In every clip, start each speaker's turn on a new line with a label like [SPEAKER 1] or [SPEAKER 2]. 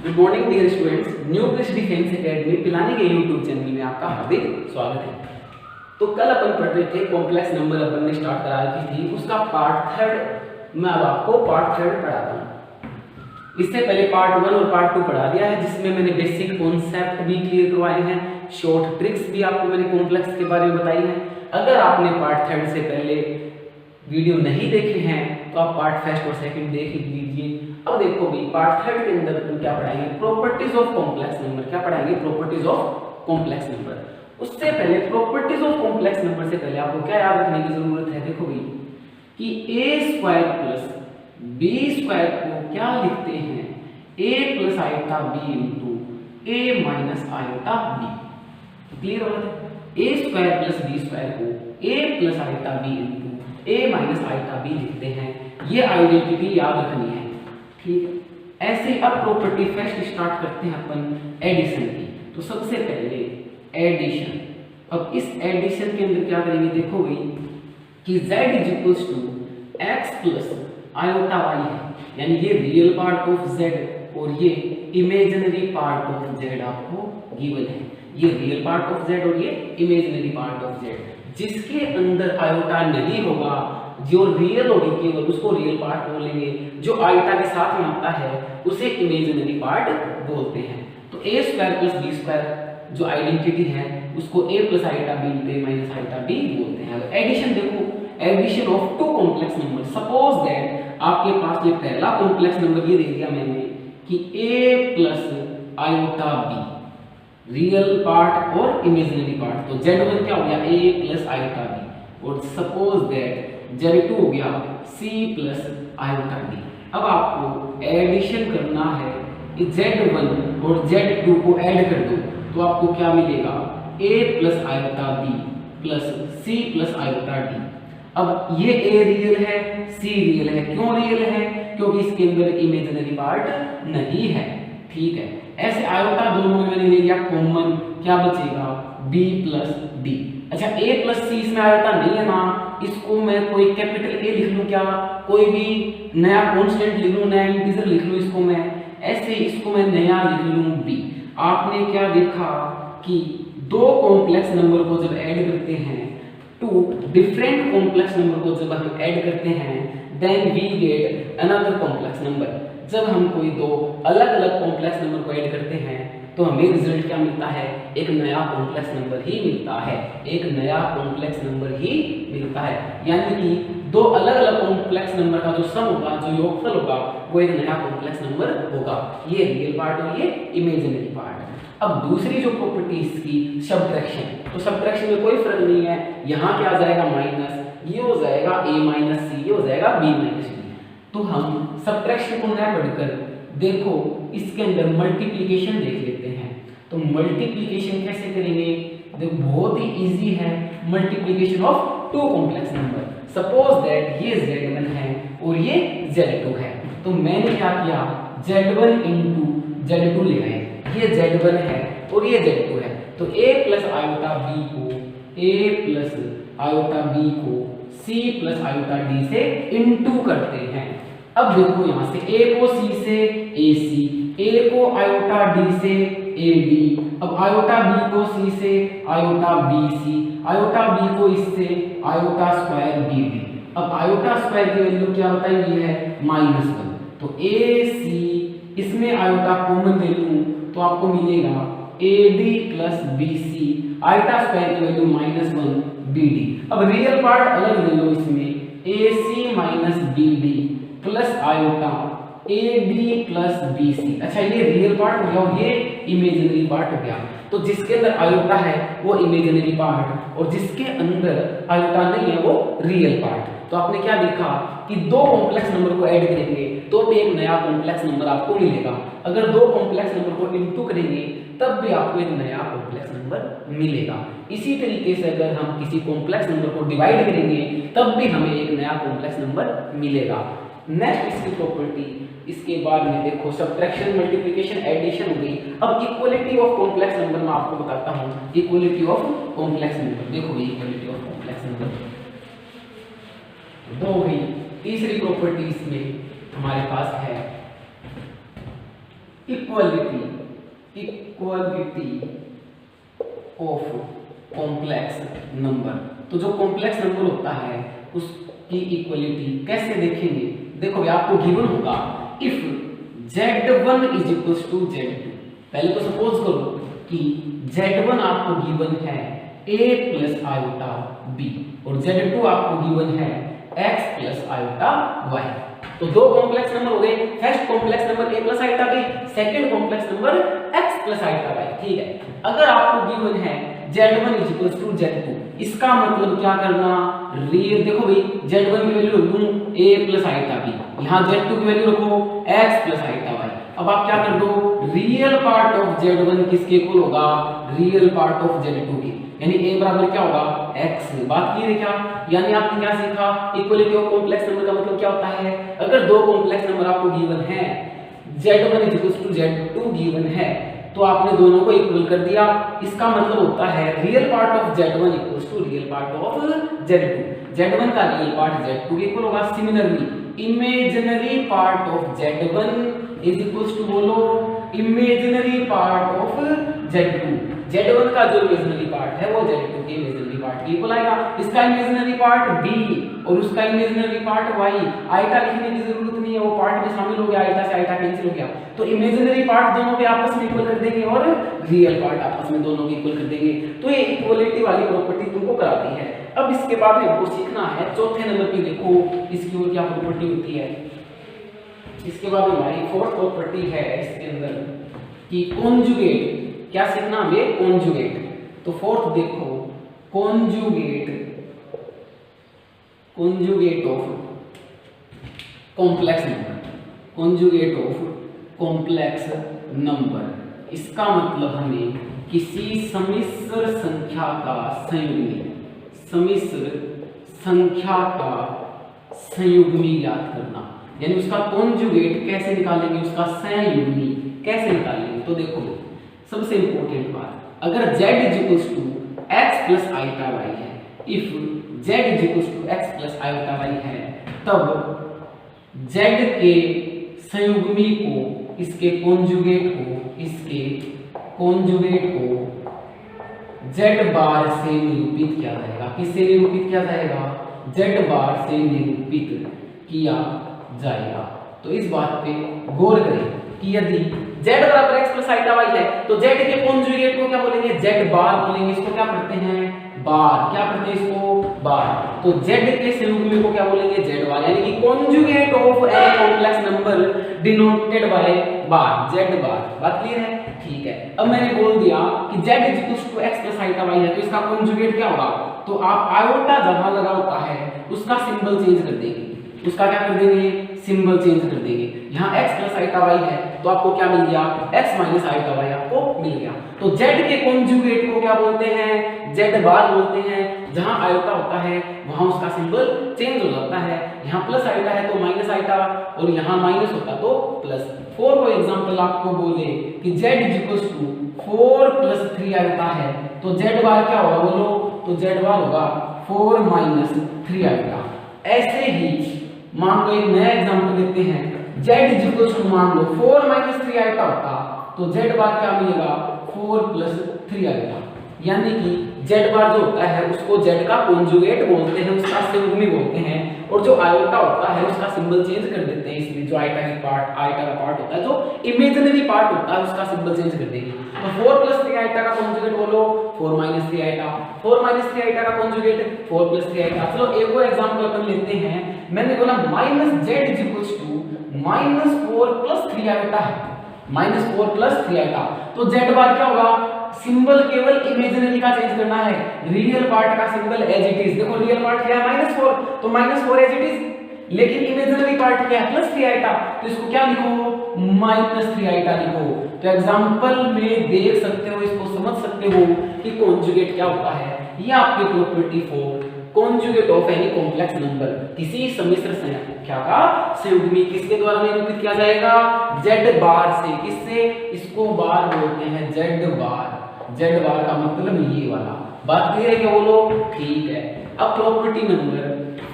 [SPEAKER 1] Good morning dear students, new कृषि defence academy Pilani के YouTube channel में आपका हार्दिक स्वागत है। तो कल अपन पढ़ रहे थे कॉम्प्लेक्स नंबर, अपन ने स्टार्ट करा रखी थी उसका पार्ट थर्ड। मैं अब आपको पार्ट थर्ड पढ़ाता हूँ। इससे पहले पार्ट 1 और पार्ट 2 पढ़ा दिया है, जिसमें मैंने बेसिक कॉन्सेप्ट भी क्लियर करवाए हैं, शॉर्ट ट्रिक्स भी आपको मैंने कॉम्प्लेक्स के बारे में बताई है। अगर आपने पार्ट थर्ड से पहले वीडियो नहीं देखे हैं तो आप पार्ट फर्स्ट और सेकंड देख लीजिए। अब देखो भी पार्ट थर्ड के अंदर अपन क्या पढ़ाएंगे, प्रॉपर्टीज ऑफ कॉम्प्लेक्स नंबर। क्या पढ़ाएंगे? Properties of complex number. उससे पहले प्रॉपर्टीज ऑफ कॉम्प्लेक्स नंबर से पहले आपको क्या याद रखने की जरूरत है, देखो भी कि a square plus b square को क्या लिखते हैं, a plus iota b into a minus iota b। Clear हो रहा है? a square plus b square को a plus iota b into a minus iota b लिखते हैं। ये आइडेंटिटी याद रखनी है, ठीक है। ऐसे अब प्रॉपर्टी फर्स्ट स्टार्ट करते हैं अपन एडिशन की। तो सबसे पहले एडिशन। अब इस एडिशन के अंदर क्या करेंगे, देखो भाई कि z is equals to x plus iota y है, यानी ये रियल पार्ट ऑफ z और ये इमेजिनरी पार्ट ऑफ z आपको गिवन है। ये रियल पार्ट ऑफ z और ये इमेजिनरी पार्ट ऑफ z। जिसके अंदर आयोटा नहीं होगा, जो रियल होगी केवल उसको रियल पार्ट बोलेंगे, जो आयोटा के साथ में आता है उसे इमेजिनरी पार्ट बोलते हैं। तो a square plus b square जो आइडेंटिटी है उसको a plus iota b into a minus iota b बोलते हैं। अब एडिशन देखो, addition of two complex number. Suppose that आपके पास ये पहला कॉम्प्लेक्स नंबर ये दे दिया मैंने कि a plus iota b, real part और इमेजिनरी पार्ट। तो z1 क्या हो गया, a प्लस आयोटा b, और सपोज दैट z2 हो गया c प्लस आयोटा d। अब आपको एडिशन करना है कि z1 और z2 को ऐड कर दो तो आपको क्या मिलेगा, a plus iota b plus c plus iota d। अब ये a रियल है, c रियल है। क्यों रियल है? क्योंकि इसके अंदर इमेजिनरी पार्ट नहीं है, ठीक है। ऐसे आयोटा दोनों में मैंने ले लिया कॉमन, क्या बचेगा b प्लस d। अच्छा a प्लस c इसमें आयोटा नहीं है ना, इसको मैं कोई कैपिटल A लिख लूं, क्या कोई भी नया कांस्टेंट लिख लूं, नया इंटीजर लिख लूं इसको मैं, ऐसे इसको मैं नया लिख लूं b। आपने क्या देखा कि दो कॉम्प्लेक्स नंबर को जब ऐड करते हैं, टू डिफरेंट कॉम्प्लेक्स नंबर को जब हम ऐड करते हैं, then we get another complex number. जब हम कोई दो अलग अलग कॉम्प्लेक्स नंबर को ऐड करते हैं तो हमें रिजल्ट क्या मिलता है, एक नया कॉम्प्लेक्स नंबर ही मिलता है, एक नया कॉम्प्लेक्स नंबर ही मिलता है। यानी कि दो अलग अलग कॉम्प्लेक्स नंबर का जो सम होगा, जो योगफल होगा, वो एक नया कॉम्प्लेक्स नंबर होगा। ये रियल पार्ट और ये इमेजिनरी पार्ट। अब दूसरी जो प्रॉपर्टी इसकी सब्ट्रैक्शन। तो सब्ट्रैक्शन में कोई फर्क नहीं है, यहाँ क्या आ जाएगा माइनस, ये हो जाएगा a माइनस सी, ये हो जाएगा b माइनस डी। तो हम सब्ट्रैक्शन को न पढ़कर देखो इसके अंदर मल्टीप्लिकेशन देख लेते हैं। तो मल्टीप्लिकेशन कैसे करेंगे, देखो बहुत ही इजी है। Multiplication of two complex number. Suppose that ये z1 है और ये z2 है, तो मैंने क्या किया, z1 इंटू z2 ले आए। ये z1 है और ये z2 है, तो a प्लस आयोटा b को a प्लस आयोटा b को c प्लस आयोटा d से इंटू करते हैं। अब देखो यहाँ से a को c से ac, a को आयोटा d से ad, अब आयोटा b को c से आयोटा bc, आयोटा b को इससे आयोटा स्क्वायर bd। अब आयोटा स्क्वायर की वैल्यू क्या बताइए है, -1। तो ac इसमें आयोटा कॉमन ले लूं तो आपको मिलेगा ad plus bc, iota square की वैल्यू -1 bd। अब रियल पार्ट अलग ले लो, इसमें ac minus bd plus iota ad plus bc। अच्छा ये रियल पार्ट हो गया और ये इमेजिनरी पार्ट हो गया। तो जिसके अंदर आयोटा है वो इमेजिनरी पार्ट और जिसके अंदर आयोटा नहीं है वो रियल पार्ट। तो आपने क्या देखा कि दो कॉम्प्लेक्स नंबर को ऐड करेंगे तो भी एक नया कॉम्प्लेक्स नंबर आपको मिलेगा। अगर दो कॉम्प्लेक्स नंबर को इंटू करेंगे तब भी आपको एक नया कॉम्प्लेक्स नंबर मिलेगा। इसी तरीके से अगर हम किसी कॉम्प्लेक्स नंबर को डिवाइड करेंगे तब भी हमें एक नया कॉम्प्लेक्स नंबर मिलेगा। नेक्स्ट इसकी प्रॉपर्टी, इसके बाद में देखो सब्ट्रैक्शन, मल्टीप्लिकेशन, एडिशन हो गई। अब इक्वलिटी ऑफ कॉम्प्लेक्स नंबर मैं आपको बताता हूँ। इक्वलिटी ऑफ कॉम्प्लेक्स नंबर, देखो भाई इक्वलिटी ऑफ कॉम्प्लेक्स नंबर दो हुई। तीसरी प्रॉपर्टी इसमें हमारे पास है इक्वलिटी ऑफ कॉम्प्लेक्स नंबर। तो जो कॉम्प्लेक्स नंबर होता है उसकी इक्वलिटी कैसे देखेंगे? देखो आपको गिवन होगा if Z1 is equals to Z2। पहले तो सपोज करो कि Z1 आपको गिवन है a प्लस आयोटा b और Z2 आपको गिवन है x प्लस आयोटा y। तो दो कॉम्प्लेक्स नंबर हो गए, first complex number a plus iota b, second complex number x plus iota y। ठीक है, अगर आपको गिवन है Z1 is equals to Z2, इसका मतलब क्या करना, रियल देखो भाई Z1 की वैल्यू रख दूं a प्लस आयोटा b, यहां Z2 की वैल्यू रखो x प्लस आयोटा y। अब आप क्या कर दो, रियल पार्ट ऑफ Z1 किसके इक्वल होगा, रियल पार्ट ऑफ Z2 के, यानी a बराबर क्या होगा x। बात क्लियर है क्या? यानी आपने क्या सीखा, इक्वलिटी ऑफ कॉम्प्लेक्स नंबर का मतलब क्या होता है, अगर दो कॉम्प्लेक्स नंबर आपको गिवन है Z1 is equals to Z2 given है तो आपने दोनों को इक्वल कर दिया, इसका मतलब होता है real part of Z1 equals to real part of Z2। Z1 का रियल पार्ट Z2 के इक्वल होगा। Similarly imaginary part of Z1 is equals to, बोलो imaginary part of Z2। Z1 का जो इमेजिनरी पार्ट है वो Z2 के imaginary part के इक्वल आएगा। इसका इमेजिनरी पार्ट b और उसका इमेजिनरी पार्ट y। आयटा लिखने की जरूरत नहीं है, वो पार्ट में शामिल हो गया, आयटा से आयटा कैंसिल हो गया। तो इमेजिनरी पार्ट दोनों के आपस में इक्वल कर देंगे और रियल पार्ट आपस में दोनों के इक्वल कर देंगे। तो ये इक्वलिटी वाली प्रॉपर्टी तुमको कराती है। अब इसके बाद में हमको सीखना है चौथे नंबर पे, देखो इसकी और क्या प्रॉपर्टी होती है। इसके बाद हमारी फोर्थ प्रॉपर्टी है इसके अंदर कि कॉन्जुगेट, क्या सीखना हमें, कॉन्जुगेट। तो फोर्थ देखो conjugate of complex number, conjugate of complex number. इसका मतलब हमें किसी सम्मिश्र संख्या का संयुग्मी, सम्मिश्र संख्या का संयुग्मी याद करना, यानी उसका कॉन्जुगेट कैसे निकालेंगे, उसका संयुग्मी कैसे निकालेंगे। तो देखो सबसे इंपॉर्टेंट बात, अगर z is equals to x plus iota y है, if z is equals to x plus iota y है, तब z के संयुग्मी को, इसके कॉन्जुगेट को z बार से निरूपित किया जाएगा। किससे निरूपित किया जाएगा, z बार से निरूपित किया जाएगा। तो इस बात पे गौर करें कि यदि z बराबर x प्लस आयोटा y है तो z के कॉन्जुगेट को क्या बोलेंगे, z बार बोलेंगे। इसको क्या पढ़ते हैं, बार, क्या पढ़ते हैं इसको, बार। तो z के संयुग्मी को क्या बोलेंगे, z बार, यानी कि conjugate of any complex number denoted by bar, z बार। बात क्लियर है? ठीक है, अब मैंने बोल दिया कि z is equals to x plus iota y है तो इसका कॉन्जुगेट क्या होगा, तो आप आयोटा जहां लगा होता है उसका सिंबल चेंज कर देंगे, उसका क्या कर देंगे, सिंबल चेंज कर देंगे। यहाँ x प्लस आयोटा y है तो आपको क्या मिल गया, x माइनस आयोटा y आपको मिल गया। तो z के कॉन्जुगेट को क्या बोलते हैं, z बार बोलते हैं। जहां आयोटा होता है वहां उसका सिंबल चेंज हो जाता है, यहाँ प्लस आयोटा है तो माइनस आयोटा और यहाँ माइनस होता तो प्लस। फॉर एग्जांपल आपको बोले कि z is equals to 4 plus 3 iota है तो z बार क्या होगा, बोलो, तो z बार होगा 4 माइनस 3 आयोटा। ऐसे ही मान लो एक नया एग्जांपल लेते हैं, z इज इक्वल्स टू मान लो 4 माइनस 3 आयोटा होता तो z बार क्या मिलेगा, 4 प्लस 3 आयोटा। यानी कि z बार जो होता है उसको z का कॉन्जुगेट बोलते हैं, उसका संयुग्मी बोलते हैं, और जो आयोटा होता है उसका सिंबल चेंज कर देते हैं। इसलिए जो आयोटा का पार्ट होता है, जो इमेजिनरी पार्ट होता है उसका सिंबल चेंज कर देंगे। तो 4 प्लस 3 आयोटा का कॉन्जुगेट बोलो 4 माइनस 3 आयोटा, 4 माइनस 3 आयोटा का कॉन्जुगेट 4 प्लस 3 आयोटा। चलो एक और एग्जांपल अपन लेते हैं। मैंने बोला minus z is equals to minus 4 plus 3 iota है, माइनस 4 प्लस 3 आयोटा। तो z बार क्या होगा, सिंबल केवल इमेजिनरी का चेंज करना है, रियल पार्ट का सिंबल एज इट इज। देखो रियल पार्ट क्या है, -4, तो -4 एज इट इज, लेकिन इमेजिनरी पार्ट क्या है, +3 आयोटा, तो इसको क्या लिखो, -3 आयोटा लिखो। तो एग्जांपल में देख सकते हो, इसको समझ सकते हो कि कॉन्जुगेट क्या होता है। ये आपकी property 4, conjugate of any complex number, किसी सम्मिश्र संख्या का संयुग्मी किसके द्वारा निरूपित किया जाएगा, z बार से। किससे, इसको बार बोलते हैं, z बार। z बार का मतलब ये वाला। बात क्लियर है क्या, बोलो, ठीक है। अब प्रॉपर्टी नंबर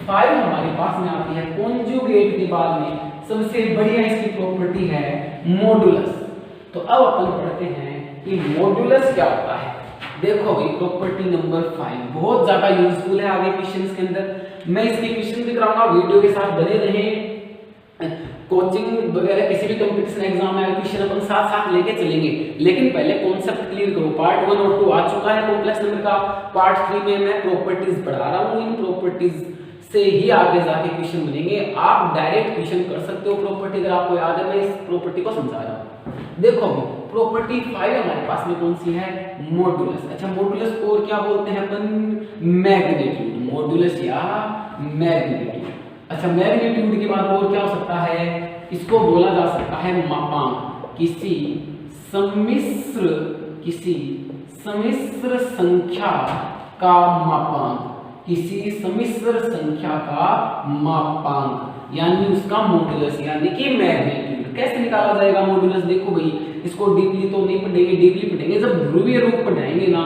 [SPEAKER 1] 5 हमारे पास में आती है। कॉन्जुगेट के बाद में सबसे बढ़िया इसकी प्रॉपर्टी है मॉडुलस। तो अब अपन पढ़ते हैं कि मॉड्यूलस क्या होता है। देखो भाई प्रॉपर्टी नंबर 5 बहुत ज्यादा यूजफुल है आगे क्वेश्चंस के अंदर। मैं इसके क्वेश्चन भी कराऊंगा, वीडियो के साथ बने रहें। कोचिंग वगैरह किसी भी कंपटीशन एग्जाम में क्वेश्चन अपन साथ साथ लेके चलेंगे, लेकिन पहले कॉन्सेप्ट क्लियर करो। पार्ट 1 और 2 आ चुका है कॉम्प्लेक्स नंबर का। पार्ट 3 में मैं प्रॉपर्टीज पढ़ा रहा हूँ। इन प्रॉपर्टीज से ही आगे जाके क्वेश्चन बनेंगे। आप डायरेक्ट क्वेश्चन कर सकते हो प्रॉपर्टी अगर आपको याद है। मैं इस प्रॉपर्टी को समझा रहा हूँ। देखो प्रॉपर्टी 5 हमारे पास में कौन सी है? मॉड्यूलस। अच्छा मॉड्यूलस को और क्या बोलते हैं अपन? मैग्नीट्यूड। मॉड्यूलस या मैग्नीट्यूड। अच्छा मैग्नीट्यूड के बाद और क्या हो सकता है? इसको बोला जा सकता है मापांक। किसी सम्मिश्र संख्या का मापांक। किसी सम्मिश्र संख्या का मापांक यानी उसका मॉड्यूलस यानी कि मैग्नीट्यूड। कैसे निकाला जाएगा मॉड्यूलस? देखो भाई इसको डीपली तो नहीं पढ़ेंगे, डीपली पढ़ेंगे जब ध्रुवीय रूप पढ़ाएंगे ना,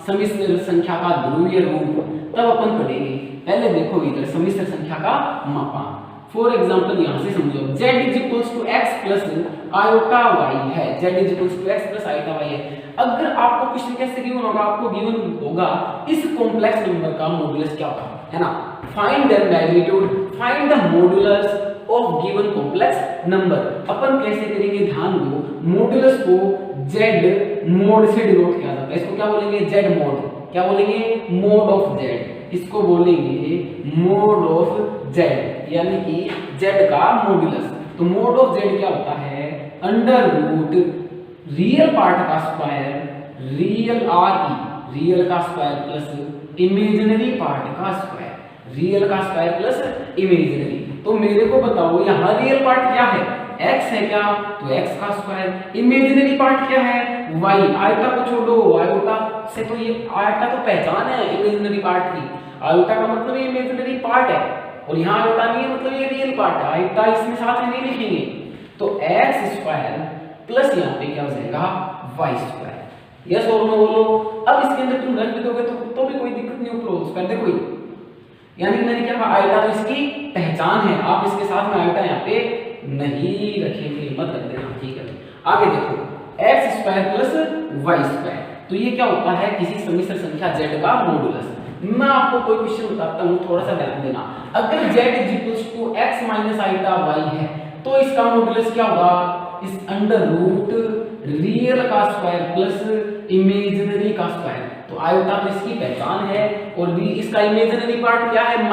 [SPEAKER 1] सम्मिश्र संख्या का ध्रुवीय रूप, तब अपन पढ़ेंगे। पहले देखो इधर सम्मिश्र संख्या का मापांक। फॉर एग्जांपल यहां से समझो z = x + iota y है। z = x + iota y है। अगर आपको क्वेश्चन कैसे गिवन होगा? आपको गिवन होगा इस कॉम्प्लेक्स नंबर का मॉड्यूलस क्या होगा, है ना? Find the magnitude, find the modulus of given complex number. अपन कैसे करेंगे? ध्यान दो, मॉड्यूलस को z मोड से डिनोट किया जाता है। इसको क्या बोलेंगे? z mode. क्या बोलेंगे? Mode of z। इसको बोलेंगे मोड ऑफ z यानी कि z का मॉड्यूलस। तो मोड ऑफ z क्या होता है? √ रियल पार्ट का स्क्वायर, रियल रियल का स्क्वायर प्लस इमेजिनरी पार्ट का स्क्वायर, रियल का स्क्वायर प्लस इमेजिनरी। तो मेरे को बताओ यहाँ रियल पार्ट क्या है? x है क्या? तो x का स्क्वायर। इमेजिनरी पार्ट क्या है? y। आयोटा को छोड़ो, आयोटा से तो ये आयोटा तो पहचान है इमेजिनरी पार्ट की। आयोटा का मतलब ये इमेजिनरी पार्ट है और यहाँ आयोटा नहीं है मतलब ये रियल पार्ट है। आयोटा इसमें साथ में नहीं लिखेंगे। तो x² प्लस यहाँ पे क्या हो जाएगा? y²। यस और नो बोलो। अब इसके अंदर तुम रख भी दोगे तो भी कोई दिक्कत नहीं। ऊपर कर दे कोई, यानी मैंने क्या कहा? आयोटा तो इसकी पहचान है। आप इसके साथ में आयोटा यहाँ पे नहीं रखेंगे, मत रख देना, ठीक है? आगे देखो x² + y²। तो ये क्या होता है? किसी सम्मिश्र संख्या z का मॉड्यूलस। मैं आपको कोई क्वेश्चन बताता हूँ, थोड़ा सा ध्यान देना। अगर z = x - iota y है तो इसका मॉड्यूलस क्या होगा? इस √ रियल का स्क्वायर प्लस इमेजिनरी का स्क्वायर। तो आयोटा तो इसकी पहचान है और इसका इमेजिनरी पार्ट क्या है? -y।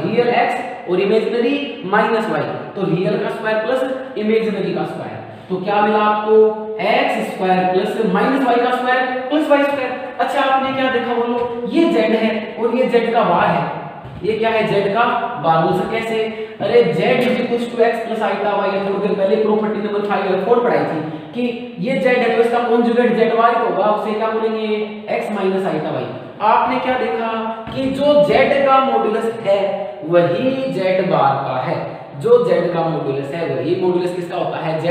[SPEAKER 1] रियल x और इमेजिनरी -y। तो रियल का स्क्वायर प्लस इमेजिनरी का स्क्वायर। तो क्या मिला आपको? x² प्लस -y का स्क्वायर प्लस y²। अच्छा आपने क्या देखा बोलो? ये z है और ये z का बार है। ये क्या है? z का बार। बोल सकते कैसे? अरे z = x + iota y है। थोड़ी देर पहले प्रॉपर्टी नंबर 5 या 4 पढ़ाई थी कि ये z है तो इसका कॉन्जुगेट zy होगा, उसे क्या बोलेंगे? x - iota y। आपने क्या देखा कि जो z का मॉड्यूलस है वही z बार का है। जो z का मॉड्यूलस है वही मॉड्यूलस किसका होता है? z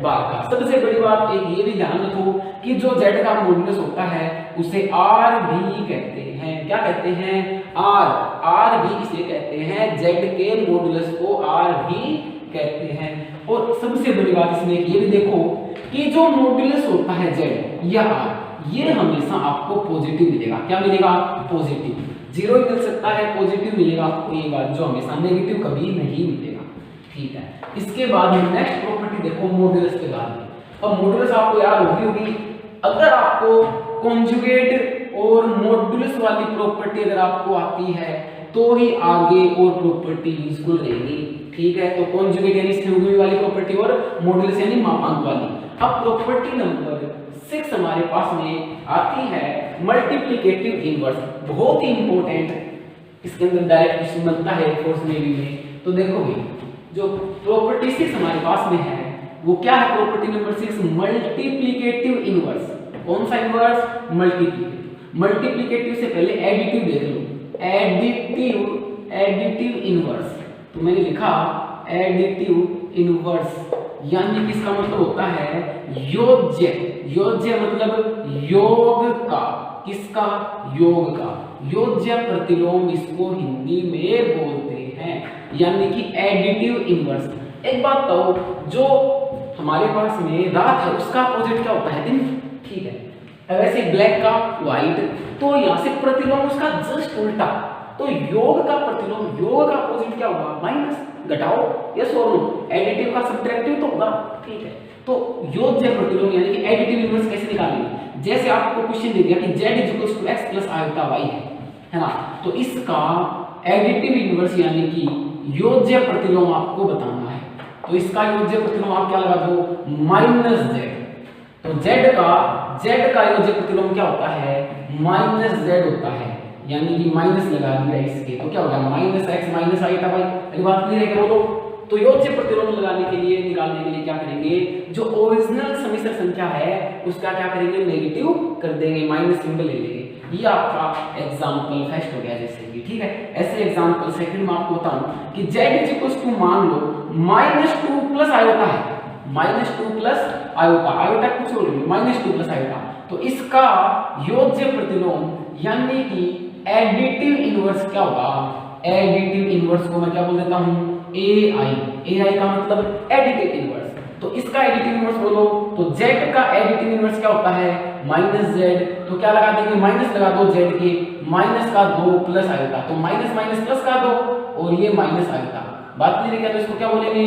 [SPEAKER 1] बार का। सबसे बड़ी बात एक ये भी ध्यान रखो कि जो z का मॉड्यूलस होता है उसे r भी कहते हैं। क्या कहते हैं? r भी इसे कहते हैं। z के मॉड्यूलस को r भी कहते हैं। और सबसे बड़ी बात इसमें ये भी देखो कि जो मॉड्यूलस होता है z या r, ये हमेशा आपको पॉजिटिव मिलेगा। क्या मिलेगा? पॉजिटिव। 0 ही मिल सकता है, पॉजिटिव मिलेगा आपको ये बात, जो हमेशा नेगेटिव कभी नहीं मिलेगा, ठीक है? इसके बाद में नेक्स्ट प्रॉपर्टी देखो मॉड्यूलस के बाद में। अब मॉड्यूलस आपको याद होगी। अगर आपको कॉन्जुगेट और मॉड्यूलस वाली प्रॉपर्टी अगर आपको आती है तो ही आगे और प्रॉपर्टी यूजफुल रहेगी, ठीक है? तो कॉन्जुगेट यानी सहयोगी वाली प्रॉपर्टी और मॉड्यूलस यानी मापांक वाली। अब प्रॉपर्टी नंबर 6 हमारे पास में आती है मल्टीप्लिकेटिव इनवर्स। बहुत ही इंपॉर्टेंट, इसके अंदर डायरेक्ट क्वेश्चन बनता है फोर्स में भी में। तो देखो भाई जो प्रॉपर्टी 6 हमारे पास में है वो क्या है? Property number 6 multiplicative inverse. कौन सा इनवर्स? मल्टीप्लिकेटिव। मल्टीप्लिकेटिव से पहले एडिटिव देख लो। Additive inverse. तो मैंने लिखा एडिटिव इनवर्स यानी कि इसका मतलब होता है योज्य। योज्य मतलब योग का। किसका? योग का। योज्य प्रतिलोम इसको हिंदी में बोलते हैं, यानी कि एडिटिव इनवर्स। एक बात तो जो हमारे पास में रात है, उसका अपोजिट क्या होता है? दिन। ठीक है, वैसे ब्लैक का व्हाइट, तो यहाँ से प्रतिलोम उसका जस्ट उल्टा। तो योग का प्रतिलोम, योग का अपोजिट क्या होगा? माइनस। घटाओ, यस और नो? एडिटिव का सब्ट्रैक्टिव तो होगा। ठीक है, तो योज्य प्रतिलोम यानी कि एडिटिव इनवर्स कैसे निकालेंगे? जैसे आपको क्वेश्चन दे दिया कि z = x + i है ना, तो इसका एडिटिव इनवर्स यानी कि योज्य प्रतिलोम आपको बताना है। तो इसका योज्य प्रतिलोम आप क्या लगा दो? -z। तो z का योज्य प्रतिलोम क्या होता है? -z होता है, यानी कि माइनस लगा दिया इसके, तो क्या हो गया? -x - i। अरे बात क्लियर है क्या बोलो? तो योज्य प्रतिलोम लगाने के लिए, निकालने के लिए क्या करेंगे? जो ओरिजिनल समिश्र संख्या है उसका क्या करेंगे? नेगेटिव कर देंगे, माइनस सिंबल ले लेंगे। ये आपका एग्जांपल फर्स्ट हो गया जैसे कि। ठीक है, ऐसे एग्जांपल सेकंड में आपको बताऊं कि z = मान लो -2 + आयोटा है, -2 + आयोटा कुछ और -2 + आयोटा। तो इसका योज्य प्रतिलोम यानी कि एडिटिव इनवर्स क्या होगा? एडिटिव इनवर्स को मैं क्या बोल देता हूं? ai का मतलब एडिटिव इनवर्स। तो इसका एडिटिव इनवर्स बोलो तो z का एडिटिव इनवर्स क्या होता है? -z। तो क्या लगा देंगे? माइनस लगा दो z के, माइनस का 2 + आयोटा, तो माइनस माइनस प्लस का 2 और ये माइनस आयोटा। बात क्लियर है क्या? तो इसको क्या बोलेंगे?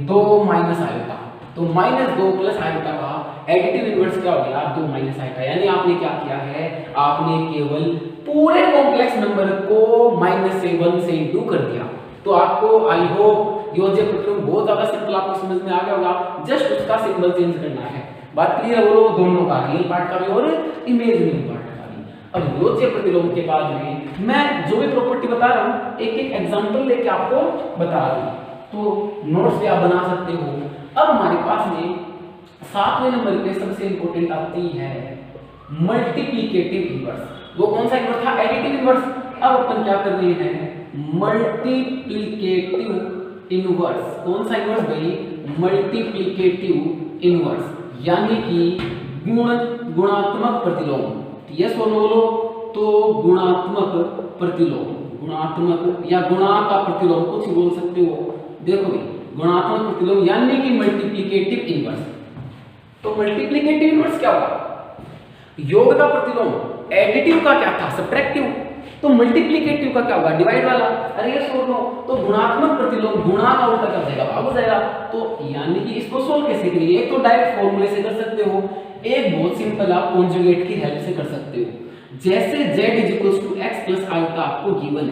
[SPEAKER 1] 2 - आयोटा। तो -2 + आयोटा का एडिटिव इनवर्स क्या हो गया? 2 - आयोटा। यानी आपने क्या किया है? आपने केवल पूरे कॉम्प्लेक्स नंबर को -1 से इंटू कर दिया। तो आपको आई होप योज्य प्रतिलोम बहुत ज्यादा सिंपल आपको समझ में आ गया होगा, जस्ट उसका सिंबल चेंज करना है। बात क्लियर है बोलो? दोनों का, रियल पार्ट का भी और इमेजिनरी पार्ट का भी। अब योज्य प्रतिलोम के बाद में मैं जो भी प्रॉपर्टी बता रहा हूं एक एक एग्जांपल लेके आपको बता रहा हूं, तो नोट्स भी आप बना सकते हो। अब हमारे पास में 7वें नंबर पे सबसे इंपॉर्टेंट आती है मल्टीप्लिकेटिव इनवर्स। वो कौन सा इनवर्स था? Additive inverse. अब अपन क्या कर रहे हैं? Multiplicative inverse. कौन सा इनवर्स भाई? मल्टीप्लिकेटिव इनवर्स यानी कि गुणात्मक प्रतिलोम। यस बोलो तो गुणात्मक प्रतिलोम, गुणात्मक या गुणा का प्रतिलोम कुछ बोल सकते हो। देखो भाई, गुणात्मक प्रतिलोम यानी कि मल्टीप्लिकेटिव इनवर्स। तो मल्टीप्लिकेटिव इनवर्स क्या होगा? योग का प्रतिलोम, एडिटिव का क्या था? सब्ट्रैक्टिव। तो मल्टीप्लिकेटिव का क्या होगा? डिवाइड वाला। अरे ये सोच लो, तो गुणात्मक प्रतिलोम गुणा का उल्टा क्या हो जाएगा? भाग हो जाएगा। तो यानी कि इसको सोल्व कैसे करेंगे? एक तो डायरेक्ट फॉर्मूले से कर सकते हो, एक बहुत सिंपल आप कॉन्जुगेट की हेल्प से कर सकते हो। जैसे z = x + आयोटा आपको गिवन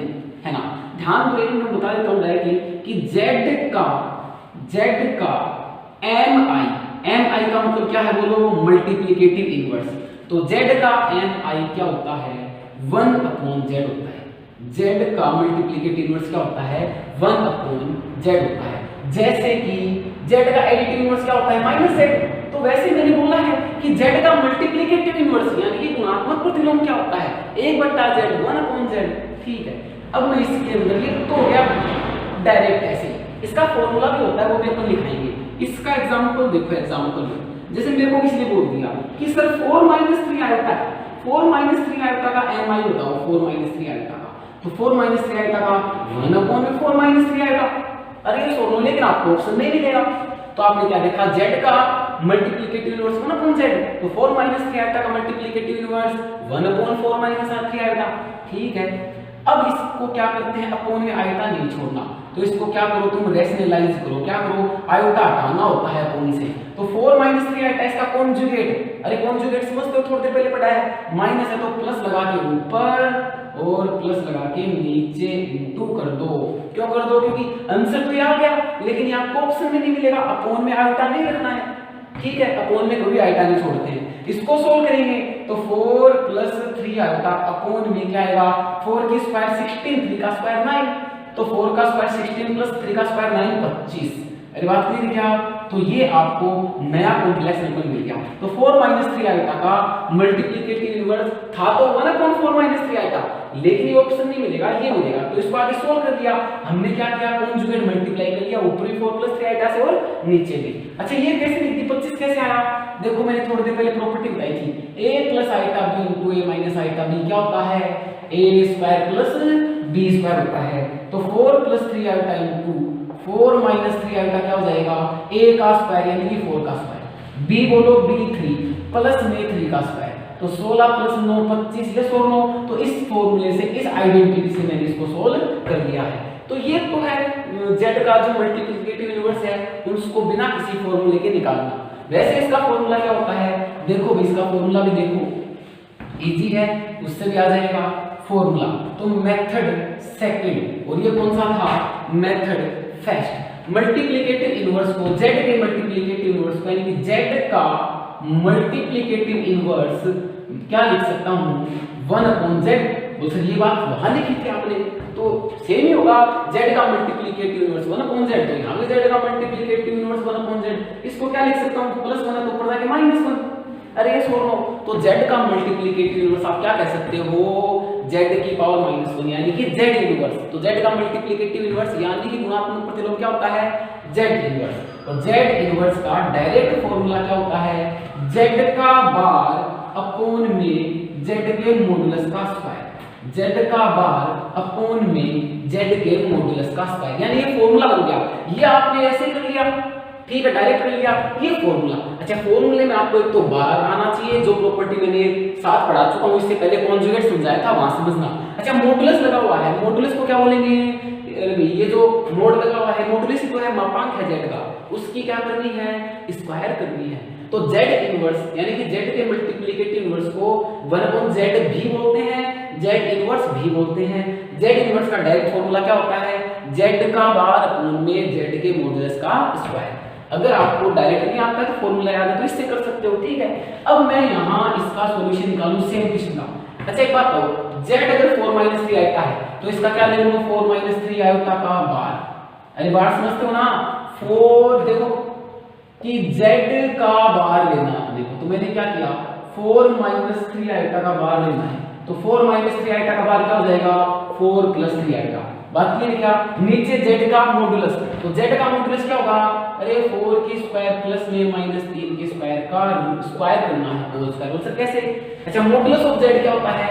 [SPEAKER 1] है ना। ध्यान दो, मैं बता देता हूं डायरेक्टली कि z का mi का मतलब क्या है बोलो? Multiplicative inverse. तो z का mi क्या होता है? 1/z होता है। z का मल्टीप्लिकेटिव इनवर्स क्या होता है? 1/z होता है। जैसे कि z का एडिटिव इनवर्स क्या होता है? -z। तो वैसे मैंने बोला है कि z का मल्टीप्लिकेटिव इनवर्स यानी कि गुणात्मक प्रतिलोम क्या होता है? 1/z, 1/z। ठीक है, अब मैं इसके अंदर ये तो हो गया डायरेक्ट ऐसे। इसका फॉर्मूला भी होता है, वो भी अपन लिखाएंगे। इसका एग्जांपल देखो, एग्जांपल में जैसे मेरे को किसी ने बोल दिया कि सर 4 - 3 आयोटा है, 4 - 3 आयोटा का mi बताओ। 4 - 3 आयोटा का, तो 4 - 3 आयोटा का 1/4 - 3 आयोटा। अरे ये सोचो, लेकिन आपको ऑप्शन नहीं मिलेगा। तो आपने क्या देखा? z का मल्टीप्लिकेटिव इनवर्स 1/z, तो 4 - 3 आयोटा का मल्टीप्लिकेटिव इनवर्स 1/4 - 3 आयोटा। ठीक है, अब इसको क्या करते हैं? अपोन में आयोटा नहीं छोड़ना, तो इसको क्या करो तुम? रैशनलाइज करो। क्या करो? आयोटा हटाना होता है अपोन से। तो 4 - 3 आयोटा इसका कॉन्जुगेट। अरे कॉन्जुगेट समझते हो? थोड़ी देर पहले पढ़ा है। माइनस है तो प्लस लगा के ऊपर और प्लस लगा के नीचे इंटू कर दो। क्यों कर दो? क्योंकि आंसर तो ये आ गया, लेकिन ये आपको ऑप्शन में नहीं मिलेगा। अपोन में आयोटा नहीं रखना है। ठीक है, अपोन में कभी आयोटा नहीं छोड़ते हैं। इसको सोल्व करेंगे तो 4 + 3 आयोटा अपोन में क्या आएगा? 4 की स्क्वायर 16, 3 का स्क्वायर 9। तो 4 का स्क्वायर 16 + 3 का स्क्वायर 9, 25। अरे बात क्लियर क्या? तो ये आपको नया कॉम्प्लेक्स नंबर मिल गया। तो 4 - 3 आयोटा का मल्टीप्लिकेटिव इनवर्स था तो 1/4 - 3 आयोटा, लेकिन ये ऑप्शन नहीं मिलेगा, ये मिलेगा। तो इसको आगे सोल्व कर दिया हमने। क्या किया? कॉन्जुगेट मल्टीप्लाई कर लिया, ऊपरी 4 + 3 आयोटा से और नीचे भी। अच्छा, ये कैसे लिख दी? 25 कैसे आया? देखो, मैंने थोड़ी देर पहले प्रॉपर्टी बताई थी, a + iota b * a - iota b क्या होता है? a² + b² होता है। तो 4 + 3 आयोटा * 4 माइनस 3 आइटा क्या हो जाएगा, a का स्क्वायर यानी कि 4 का स्क्वायर। b बोलो b3 प्लस में 3 का स्क्वायर, तो 16 प्लस 9 25, ये 9। तो इस फॉर्मूले से, इस आइडेंटिटी से मैंने इसको सोल्व कर दिया है। तो ये तो है z का जो मल्टीप्लिकेटिव इनवर्स है उसको बिना किसी फॉर्मूले के निकालना। वैसे इसका फॉर्मूला क्या होता है, देखो भी इसका फॉर्मूला भी देखो इजी है, उससे भी आ जाएगा फॉर्मूला। तो मेथड सेकंड, और ये कौन सा था, मेथड फर्स्ट। मल्टीप्लिकेटिव इनवर्स को, z के मल्टीप्लिकेटिव इनवर्स को यानी कि z का मल्टीप्लिकेटिव इनवर्स क्या लिख सकता हूं, 1/z। बोल सर ये बात वहां लिखी थी आपने, तो सेम ही होगा, z का मल्टीप्लिकेटिव इनवर्स 1/z, तो यहां भी z का मल्टीप्लिकेटिव इनवर्स 1/z। इसको क्या लिख सकता हूं, +1 है तो ऊपर जाके -1। अरे ये छोड़ दो, तो z का मल्टीप्लिकेटिव इनवर्स आप क्या कह सकते हो, z की पावर -1 यानी कि z इनवर्स। तो z का मल्टीप्लिकेटिव इनवर्स यानी कि गुणात्मक प्रतिलोम क्या होता है, z इनवर्स। और z इनवर्स का डायरेक्ट फॉर्मूला क्या होता है, z का बार अपॉन में z के मॉडुलस का स्क्वायर, z का बार अपॉन में z के मॉडुलस का स्क्वायर, यानी ये फॉर्मूला बन गया। ये आपने ऐसे कर लिया, ठीक है, डायरेक्ट कर लिया ये फॉर्मूला। अच्छा, फॉर्मूले में आपको एक तो बार आना चाहिए, जो प्रॉपर्टी मैंने साथ पढ़ा चुका हूं, इससे पहले कॉन्जुगेट समझाया था, वहां समझना। अच्छा, मॉडुलस लगा हुआ है, मॉडुलस को क्या बोलेंगे, ये जो मोड लगा हुआ है मॉडुलस ही तो है, मापांक है z का, उसकी क्या करनी है, स्क्वायर करनी है। तो z इनवर्स यानी कि z के मल्टीप्लिकेटिव इनवर्स को 1/z भी बोलते हैं, z इनवर्स भी बोलते हैं। z इनवर्स का डायरेक्ट फॉर्मूला क्या होता है, z का बार अपॉन में z के मॉडुलस का स्क्वायर। अगर आपको डायरेक्ट नहीं आता तो फॉर्मूला याद है तो इससे कर सकते हो, ठीक है। अब मैं यहाँ इसका सॉल्यूशन निकालूं सेम क्वेश्चन का। अच्छा एक बात बताओ, z अगर 4 - 3 आइटा है तो इसका क्या ले लूंगा, 4 - 3 आयोटा का बार। अरे बार समझते हो ना, 4 देखो कि z का बार लेना है अपने को, तो मैंने क्या किया, 4 - 3 आइटा का बार लेना है, तो 4 - 3 आइटा का बार क्या हो जाएगा, 4 + 3 आइटा। बात क्लियर क्या, नीचे z का मॉडुलस, तो z का मॉडुलस क्या होगा, अरे 4 की स्क्वायर प्लस में -3 के स्क्वायर का स्क्वायर करना है, तो स्क्वायर बोल सकते कैसे। अच्छा, मॉडुलस ऑफ z क्या होता है,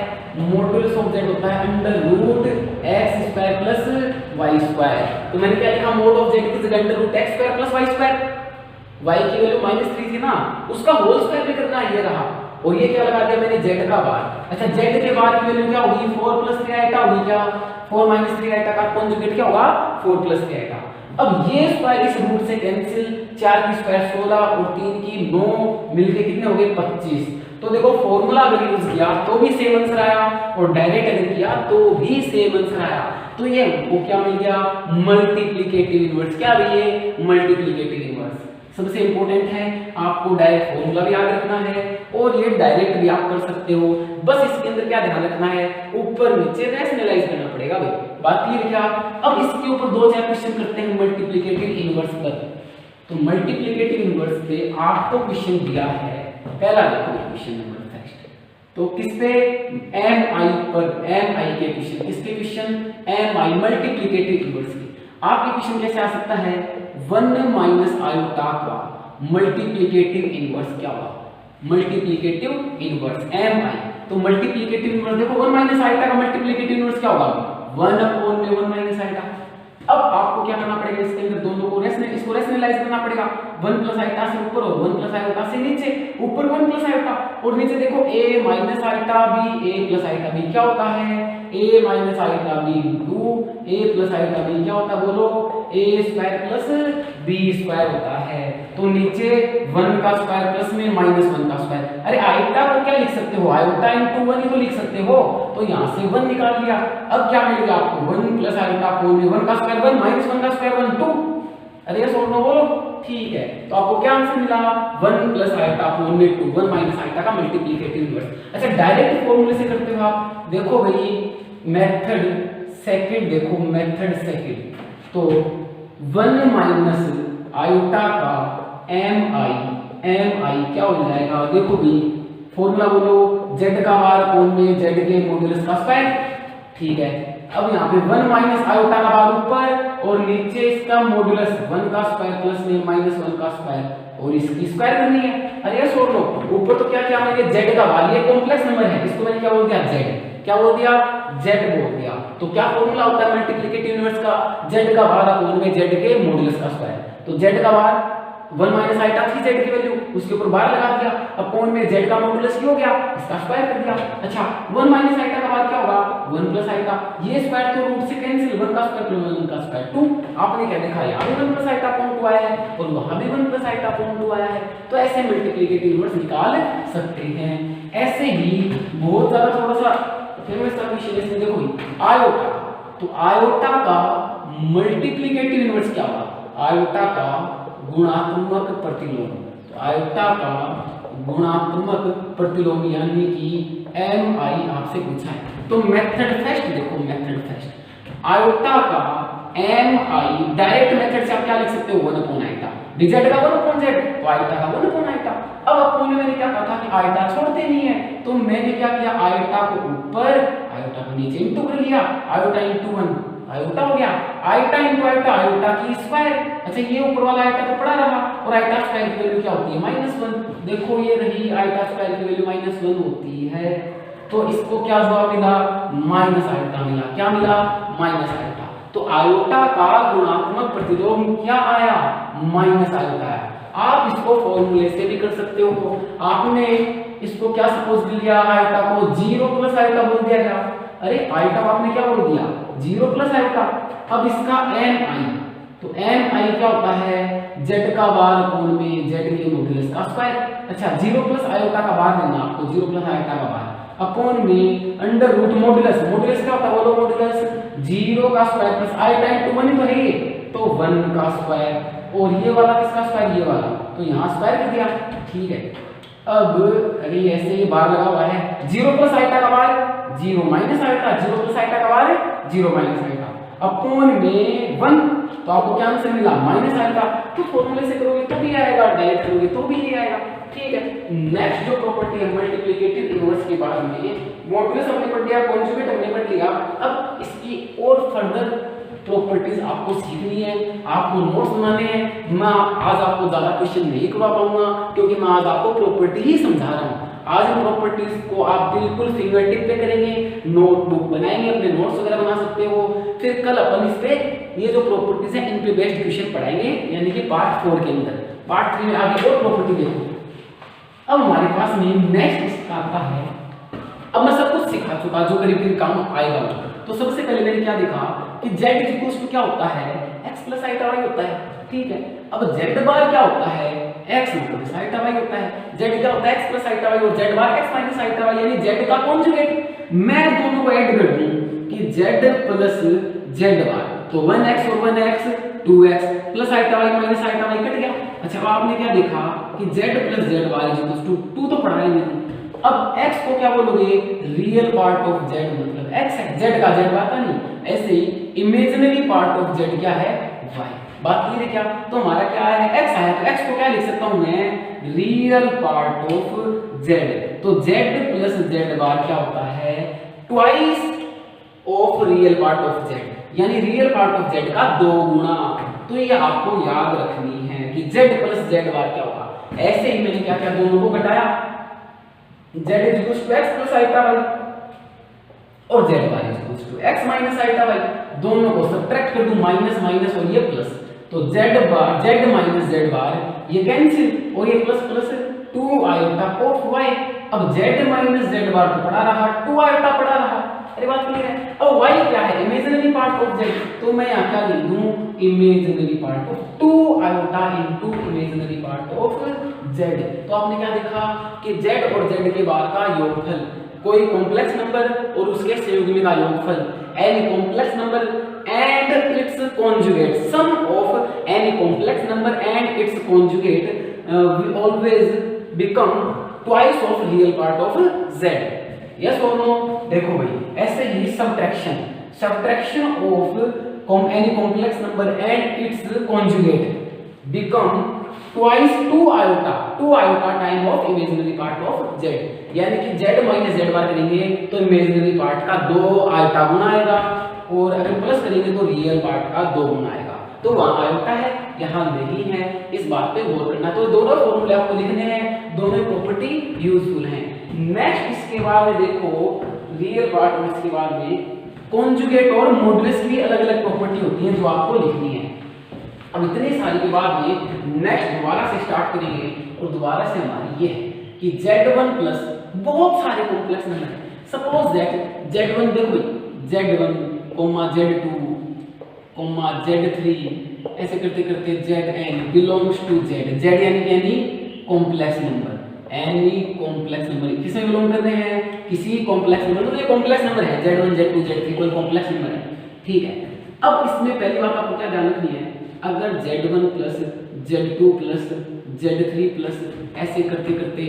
[SPEAKER 1] मॉडुलस ऑफ z होता है √x² + y²। तो मैंने क्या लिखा, मोड ऑफ z की जगह √x² + y²। y की वैल्यू -3 थी ना, उसका होल स्क्वायर भी करना है, ये रहा। और ये क्या लगा दिया मैंने, z का बार। अच्छा, z के बार की वैल्यू क्या होगी, 4 + 3 आइटा होगी, क्या 4 - 3 आइटा का कॉन्जुगेट क्या होगा, 4 + 3 आइटा। अब ये स्क्वायर इस रूट से कैंसिल, 4 की स्क्वायर 16 और 3 की 9 मिलके कितने हो गए, 25। तो देखो फॉर्मूला अगर यूज किया तो भी सेम आंसर आया, और डायरेक्ट अगर किया तो भी सेम आंसर आया। तो ये वो क्या मिल गया, मल्टीप्लिकेटिव इनवर्स। क्या भी ये मल्टीप्लिकेटिव इनवर्स सबसे इंपॉर्टेंट है, आपको डायरेक्ट फॉर्मूला भी याद रखना है और ये डायरेक्ट भी आप कर सकते हो। बस इसके अंदर क्या ध्यान रखना है, ऊपर नीचे रैशनलाइज करना पड़ेगा भाई, बात क्लियर क्या। अब इसके ऊपर 2-4 क्वेश्चन करते हैं मल्टीप्लिकेटिव इनवर्स पर। तो मल्टीप्लिकेटिव इनवर्स पे आपको क्वेश्चन दिया है, पहला देखो क्वेश्चन नंबर फर्स्ट, तो किस पे, mi पर, mi के क्वेश्चन, किसके क्वेश्चन, mi मल्टीप्लिकेटिव इनवर्स के। आपके क्वेश्चन कैसे आ सकता है, 1 - आयोटा का मल्टीप्लिकेटिव इनवर्स क्या होगा, मल्टीप्लिकेटिव इनवर्स mi। तो मल्टीप्लिकेटिव इनवर्स देखो 1 - आयोटा का मल्टीप्लिकेटिव इनवर्स क्या होगा, 1/1 - आयोटा। अब आपको क्या करना पड़ेगा, इसके अंदर दोनों को इसको रैशनलाइज करना पड़ेगा, 1 + आयोटा से ऊपर और 1 + आयोटा से नीचे। ऊपर 1 + आयोटा और नीचे देखो a - iota b, a + iota b क्या होता है, a - iota b × a + iota b क्या होता है, बोलो a² + b² होता है। तो नीचे 1 का स्क्वायर प्लस में -1 का स्क्वायर। अरे आयोटा को क्या लिख सकते हो, आयोटा × 1 ही तो लिख सकते हो, तो यहाँ से 1 निकाल लिया। अब क्या मिलेगा आपको, 1 + आयोटा अपॉन में 1 का स्क्वायर 1 -1 का स्क्वायर 1 2। अरे ये सोल्व बोलो, ठीक है। तो आपको क्या आंसर मिला, 1 + आयोटा अपॉन में 2, 1 - आयोटा का मल्टीप्लिकेटिव इनवर्स। अच्छा, डायरेक्ट फॉर्मूले से करते हो आप, देखो भाई मेथड सेकंड, देखो मेथड सेकंड, तो 1 - आयोटा का mi क्या हो जाएगा, देखो भी फॉर्मूला बोलो, z का बार अपॉन में z के मॉडुलस का स्क्वायर, ठीक है। अब यहाँ पे 1 - आयोटा का बार ऊपर और नीचे इसका मॉडुलस 1 का स्क्वायर प्लस में -1 का स्क्वायर और इसकी स्क्वायर करनी है। अरे ये छोड़ लो, ऊपर तो क्या क्या मैंने z का बार, ये कॉम्प्लेक्स नंबर है, इसको मैंने क्या बोल दिया z, क्या बोल दिया, z बोल दिया। तो क्या फॉर्मूला होता है मल्टीप्लिकेटिव इनवर्स का, z का भाग अपॉन में z के मॉड्यूलस का स्क्वायर। तो z का भाग 1 माइनस आइटा थी z की वैल्यू, उसके ऊपर बार लगा दिया, अपॉन में z का मॉड्यूलस हो गया, इसका स्क्वायर कर दिया। अच्छा 1 माइनस आइटा का बाद क्या होगा, 1 प्लस आइटा, ये स्क्वायर तो रूट से कैंसिल, 1 का स्क्वायर प्लस 1 का स्क्वायर 2। आपने क्या देखा, यहाँ भी 1 प्लस आइटा अपॉन 2 आया है और वहां भी 1 प्लस आइटा अपॉन 2 आया है। तो ऐसे मल्टीप्लिकेटिव इनवर्स निकाल सकते हैं। ऐसे ही बहुत ज्यादा थोड़ा सा फेमस था विषय इसमें देखो आयोटा, तो आयोटा का मल्टीप्लिकेटिव इनवर्स क्या होगा, आयोटा का गुणात्मक प्रतिलोम। तो आयोटा का गुणात्मक प्रतिलोम यानी कि MI आपसे पूछा है। तो मेथड फर्स्ट देखो, मेथड फर्स्ट आयोटा का MI डायरेक्ट मेथड से आप क्या लिख सकते हो, 1 अपॉन आइटा, z का 1 अपॉन z, तो आइटा का 1 अपॉन आइटा। अब अपॉन में मैंने क्या कहा था कि आइटा छोड़ते नहीं है, तो मैंने क्या किया, आइटा को ऊपर आइटा को नीचे इंटू कर लिया, आयोटा इंटू 1 आयोटा हो गया, आइटा इंटू आयोटा आयोटा की स्क्वायर। अच्छा ये ऊपर वाला आइटा तो पड़ा रहा और आइटा स्क्वायर की वैल्यू क्या होती है, -1। देखो ये रही आइटा स्क्वायर की वैल्यू -1 होती है, तो इसको क्या जवाब मिला, माइनस आयोटा मिला। क्या मिला, माइनस आयोटा। तो आयोटा का गुणात्मक प्रतिलोम क्या आया, माइनस आयोटा है। आप इसको फॉर्मूले से भी कर सकते हो। आपने इसको क्या सपोज कर लिया, आयोटा को 0 प्लस आयोटा बोल दिया गया। अरे आयोटा को आपने क्या बोल दिया, 0 प्लस आयोटा। अब इसका MI, तो MI क्या होता है, z का बार अपॉन में z के मॉड्यूलस का स्क्वायर। अच्छा 0 प्लस आयोटा का बार देना आपको, 0 प्लस आयोटा का बार अपॉन में अंडर रूट मॉड्यूलस, मॉड्यूलस क्या होता है, बोलो मॉड्यूलस 0 का स्क्वायर प्लस आयोटा इनटू 1 ही तो है ये, तो 1 का स्क्वायर, और ये वाला किसका स्क्वायर, ये वाला, तो यहाँ स्क्वायर कर दिया। ठीक है, अब अरे ऐसे ही बार लगा हुआ है, 0 प्लस आइटा का बार 0 माइनस आइटा, 0 प्लस आइटा का बार 0 माइनस आइटा अपॉन में 1, तो आपको क्या आंसर मिला, माइनस आइटा। तो फॉर्मूले से करोगे तो भी आएगा, डायरेक्ट करोगे तो भी ये आएगा। ठीक है, नेक्स्ट जो प्रॉपर्टी है मल्टीप्लिकेटिव इनवर्स के बारे में, मॉड्यूलस हमने पढ़ लिया, कॉन्जुगेट हमने पढ़ लिया। अब इसकी और फर्दर प्रॉपर्टीज आपको सीखनी है, आपको नोट्स बनाने हैं। मैं आज आपको ज्यादा क्वेश्चन नहीं करवा पाऊंगा क्योंकि मैं आज आपको प्रॉपर्टी ही समझा रहा हूँ। आज इन प्रॉपर्टीज को आप बिल्कुल फिंगर टिप पे करेंगे, नोटबुक बनाएंगे, अपने नोट्स वगैरह बना सकते हो। फिर कल अपन इस पे ये जो प्रॉपर्टीज है इन पे बेस्ड क्वेश्चन पढ़ाएंगे, यानी कि पार्ट 4 के अंदर। पार्ट 3 में आगे और प्रॉपर्टी देखो। अब हमारे पास में नेक्स्ट आता है, अब मैं सब कुछ सिखा चुका जो करीब करीब काम आएगा। तो सबसे पहले मैंने क्या देखा कि z इक्वल्स टू क्या होता है, x प्लस आइटा y होता है। ठीक है, अब z बार क्या होता है, x माइनस आइटा y होता है। z क्या होता है, x प्लस आइटा y, और z बार x माइनस आइटा y, यानी z का कॉन्जुगेट। मैं दोनों को ऐड कर दूं कि z प्लस z बार, तो 1x और 1x 2x plus iota y minus iota y कट गया। अच्छा अब आपने क्या देखा कि z प्लस z बार इक्वल्स टू 2 तो पढ़ा ही नहीं। अब x को क्या बोलोगे, रियल पार्ट ऑफ z, मतलब x है, z का z बात नहीं। ऐसे ही इमेजिनरी पार्ट ऑफ z क्या है, y। बात क्लियर है क्या? तो हमारा क्या है, x आया, तो x को क्या लिख सकता हूं मैं, रियल पार्ट ऑफ z। तो z प्लस z बार क्या होता है, twice of real part of z, यानी रियल पार्ट ऑफ z का 2 गुना। तो ये आपको याद रखनी है कि z प्लस z बार क्या होगा। ऐसे ही मैंने क्या किया, दोनों को घटाया, z is equals to x plus iota y और z bar is equals to x minus iota y। दोनों को सब्ट्रैक्ट कर दूं, माइनस माइनस और ये प्लस, तो z bar z minus z bar ये कैंसिल और ये plus plus 2 iota of y। अब z माइनस z बार तो पड़ा रहा, 2 आइटा पड़ा रहा। अरे बात क्लियर है। अब y क्या है, इमेजिनरी पार्ट ऑफ z, तो मैं यहाँ क्या लिख दूं, imaginary part of 2 iota into imaginary part of z। तो आपने क्या देखा कि z और z के बार का योगफल, कोई कॉम्प्लेक्स नंबर और उसके संयुग्मी का योगफल, any complex number and its conjugate, sum of any complex number and its conjugate will always become twice of real part of z। Yes और नो? देखो भाई ऐसे ही subtraction of any complex number and its conjugate become twice 2 iota time of imaginary part of z। यानी कि z minus z बार करेंगे तो imaginary part का 2 आयोटा गुना आएगा, और अगर प्लस करेंगे तो रियल पार्ट का 2 गुना आएगा। तो वहां आयोटा है, यहाँ नहीं है, इस बात पे गौर करना। तो दोनों फॉर्मूले आपको लिखने हैं, दोनों प्रॉपर्टी यूजफुल हैं। नेक्स्ट इसके बाद देखो रियल पार्ट और इसके बाद में कॉन्जुगेट और मॉडुलस की अलग अलग प्रॉपर्टी होती हैं जो आपको लिखनी है। अब इतने सारी के बाद में नेक्स्ट दोबारा से स्टार्ट करेंगे और दोबारा से हमारी ये है कि Z1 प्लस बहुत सारे कॉम्प्लेक्स नंबर है। सपोज दैट Z1 देखो Z1, Z2, Z3 ऐसे करते करते Zn बिलोंग्स टू Z यानी any complex number, any complex number किसमें बिलोंग करते हैं, किसी कॉम्प्लेक्स नंबर। तो ये कॉम्प्लेक्स नंबर है Z1, Z2, Z3 कोई कॉम्प्लेक्स नंबर है, ठीक है। अब इसमें पहली बात आपको क्या ध्यान रखनी है, अगर Z1 plus Z2 plus Z3 plus ऐसे करते करते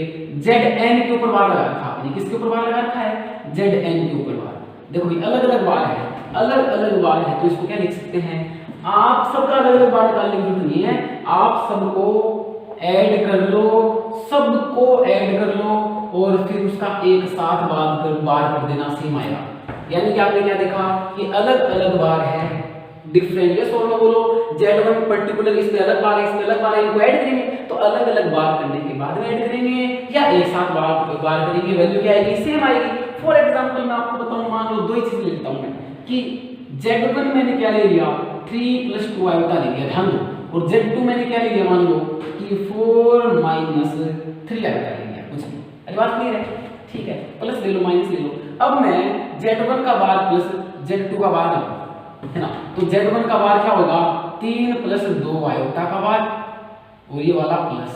[SPEAKER 1] Zn के ऊपर बार लगा रखा आपने, किसके ऊपर बार लगा रखा है, Zn के ऊपर बार। देखो भाई अलग अलग बार है, अलग अलग बार है, तो इसको क्या लिख सकते हैं, आप सबका अलग अलग बार निकालने की जरूरत नहीं है, आप सबको ऐड कर लो, सबको ऐड कर लो और फिर उसका एक साथ बार कर देना, सेम आएगा। यानी कि आपने क्या देखा कि अलग अलग बार है, डिफरेंट। ये सोलो बोलो Z1 पर्टिकुलर इसमें अलग बार है, इसमें अलग बार है, इनको ऐड करेंगे तो अलग अलग बार करने के बाद में ऐड करेंगे या एक साथ बार करेंगे, वैल्यू क्या आएगी, सेम आएगी। फॉर एग्जांपल मैं आपको बताऊं, मान लो दो ही चीज लेता हूं मैं कि Z1 मैंने क्या ले लिया 3 + 2 आयोटा ले लिया, ध्यान दो, और Z2 मैंने क्या ले लिया, मान लो कि 4 - 3 आयोटा ले लिया, कुछ नहीं। अरे बात क्लियर है, ठीक है, प्लस ले लो माइनस ले लो। अब मैं Z1 का बार प्लस Z2 का बार लूं, है ना, तो Z1 का बार क्या होगा 3 + 2 आयोटा का बार और ये वाला प्लस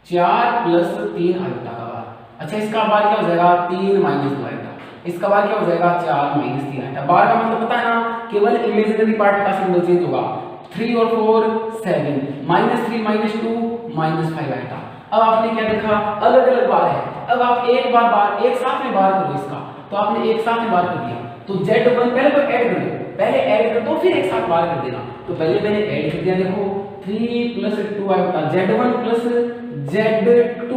[SPEAKER 1] 4 + 3 आयोटा का बार। अच्छा इसका बार क्या हो जाएगा 3 - 2 आयोटा, इसका बार क्या हो जाएगा 4 - 3 आयोटा। बार का मतलब पता है ना, केवल इमेजिनरी पार्ट का सिंबल चेंज होगा, 3 और 4 7, -3 - 2 -5 आयोटा। अब आपने क्या देखा अलग अलग बार है, अब आप एक साथ में बार करो इसका, तो आपने एक साथ में बार कर दिया, तो Z1 पहले तो ऐड कर दो, पहले ऐड कर दो फिर एक साथ बार कर देना। तो पहले मैंने ऐड कर दिया, देखो 3 + 2 आयोटा Z1 + Z2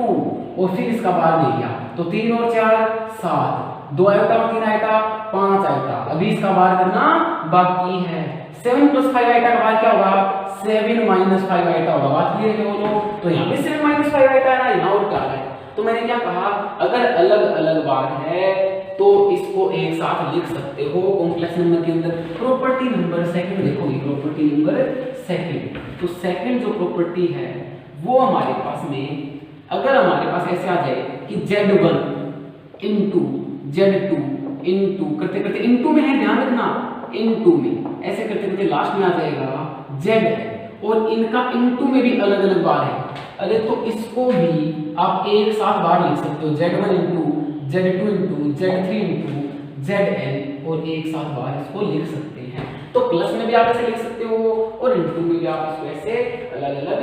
[SPEAKER 1] और फिर इसका बार ले लिया, तो 3 और 4 7, 2 आयोटा और 3 आयोटा 5 आयोटा। अभी इसका बार करना बाकी है, 7 + 5 आयोटा का बार क्या होगा 7 - 5 आयोटा होगा। बात क्लियर है बोलो, तो यहाँ पे 7 - 5 आयोटा है ना, यहाँ और क्या है। तो मैंने क्या कहा, अगर अलग अलग बार है तो इसको एक साथ लिख सकते हो कॉम्प्लेक्स नंबर के अंदर। प्रॉपर्टी नंबर सेकंड देखोगे, प्रॉपर्टी नंबर सेकंड, तो सेकंड जो प्रॉपर्टी है वो हमारे पास में, अगर हमारे पास ऐसे आ जाए कि Z1 * Z2 * करते करते इनटू में है, ध्यान रखना इनटू में, ऐसे करते करते लास्ट में आ जाएगा Z और इनका इनटू में भी अलग अलग बार है। अरे तो इसको भी आप एक साथ बार लिख सकते हो, Z1 * Z2 * Z3 * Zn और एक साथ बार इसको लिख सकते हैं। तो प्लस में भी आप ऐसे लिख सकते हो और इनटू में भी आप इसको ऐसे अलग अलग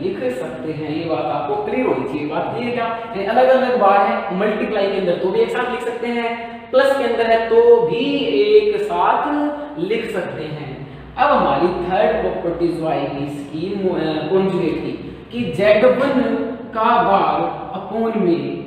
[SPEAKER 1] लिख सकते हैं। ये बात आपको क्लियर होनी चाहिए। बात क्लियर क्या, अलग अलग बार है, मल्टीप्लाई के अंदर तो भी एक साथ लिख सकते हैं, प्लस के अंदर है तो भी एक साथ लिख सकते हैं। अब हमारी थर्ड प्रॉपर्टी जो आएगी इसकी कॉन्जुगेट की, कि Z1 का बार अपॉन में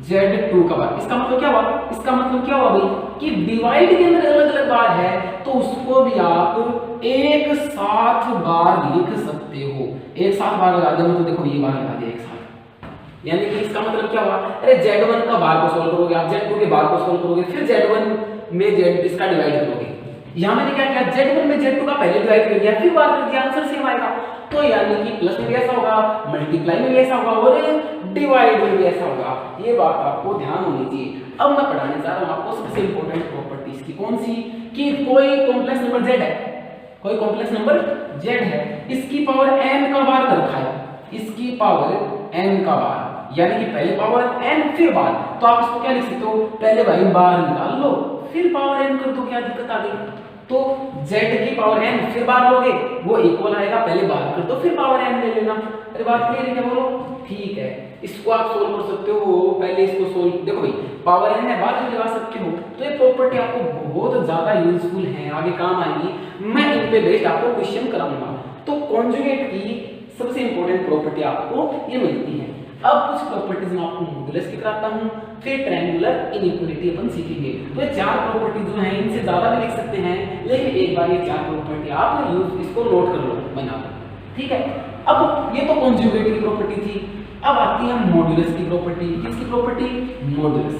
[SPEAKER 1] Z2 का बार। इसका मतलब क्या हुआ, इसका मतलब क्या हुआ भाई कि डिवाइड के अंदर अलग अलग बार है तो उसको भी आप एक साथ बार लिख सकते हो। एक साथ बार लगा देना, तो देखो ये बार लगा दिया एक साथ, यानी कि इसका मतलब क्या हुआ, अरे Z1 का बार को सॉल्व करोगे आप, Z2 के बार को सॉल्व करोगे, फिर Z1 में Z इसका डिवाइड करोगे। यहाँ मैंने क्या किया, Z1 में Z2 का पहले डिवाइड कर दिया फिर बार कर दिया, आंसर सेम आएगा। तो यानी कि प्लस में भी ऐसा होगा, मल्टीप्लाई में भी ऐसा होगा और डिवाइड में भी ऐसा होगा। ये बात आपको ध्यान होनी चाहिए। अब मैं पढ़ाने जा रहा हूँ आपको सबसे इंपॉर्टेंट प्रॉपर्टीज की, कौन सी, कि कोई कॉम्प्लेक्स नंबर Z है, कोई कॉम्प्लेक्स नंबर Z है, इसकी पावर n का बार कर रखा है, इसकी पावर n का बार, यानी कि पहले पावर n फिर बार। तो आप इसको क्या लिख सकते हो, पहले भाई बार निकाल लो फिर पावर n कर दो, क्या दिक्कत आ गई। तो Z की पावर n फिर बार लोगे वो इक्वल आएगा, पहले बार कर दो फिर पावर n ले लेना। अरे बात क्लियर है क्या बोलो, ठीक है। इसको आप सोल्व कर सकते हो, पहले इसको सोल्व, देखो भाई पावर n है बाद में लगा सकते हो। तो ये प्रॉपर्टी आपको बहुत ज्यादा यूजफुल है, आगे काम आएगी, मैं इन पे बेस्ड आपको क्वेश्चन कराऊंगा। तो कॉन्जुगेट की सबसे इंपॉर्टेंट प्रॉपर्टी आपको ये मिलती है। अब कुछ प्रॉपर्टीज मैं आपको मॉडुलस की कराता हूँ, फिर ट्रायंगुलर इनइक्वालिटी अपन सीखेंगे। तो ये चार प्रॉपर्टी जो हैं इनसे ज्यादा भी लिख सकते हैं, लेकिन एक बार ये चार प्रॉपर्टी आप यूज इसको नोट कर लो, बना लो, ठीक है। अब ये तो कॉन्जुगेट की प्रॉपर्टी थी, अब आती है मॉडुलस की प्रॉपर्टी। किसकी प्रॉपर्टी, मॉडुलस।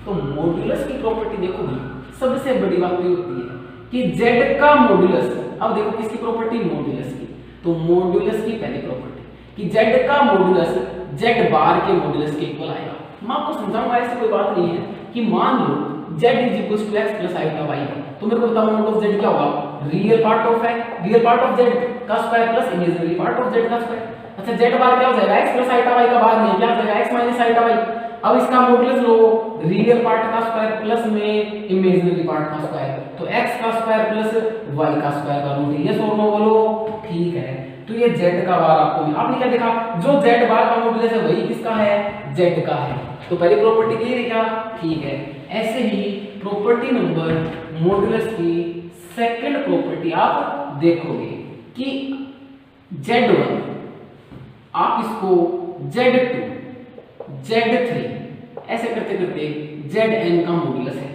[SPEAKER 1] तो मॉड्यूलस की प्रॉपर्टी देखो भाई, सबसे बड़ी बात ये होती है कि z का मॉड्यूलस, अब देखो किसकी प्रॉपर्टी, मॉड्यूलस की, तो मॉड्यूलस की पहली प्रॉपर्टी कि z का मॉड्यूलस z बार के मॉड्यूलस के इक्वल आएगा। मैं आपको समझाऊंगा, ऐसी कोई बात नहीं है कि मान लो z = x + i y है, तो मेरे को बताओ मोड ऑफ z क्या होगा, रियल पार्ट ऑफ z का square plus imaginary part of z का स्क्वायर। अच्छा z बार क्या हो जाएगा, x + i y का बाहर नहीं क्या हो जाएगा, x - i y। अब इसका मॉड्यूलस लो, रियल पार्ट का स्क्वायर प्लस में इमेजिनरी पार्ट का स्क्वायर, तो x का स्क्वायर प्लस y का स्क्वायर का रूट, ये सोनो बोलो, ठीक है। तो ये z का बार आपने क्या देखा, जो z बार का मॉड्यूलस है वही किसका है, z का है। तो पहली प्रॉपर्टी क्लियर है क्या, ठीक है। ऐसे ही प्रॉपर्टी नंबर मॉड्यूलस की सेकंड प्रॉपर्टी आप देखोगे कि z1 आप इसको z2 z3 ऐसे करते करते zn का मॉड्यूलस है,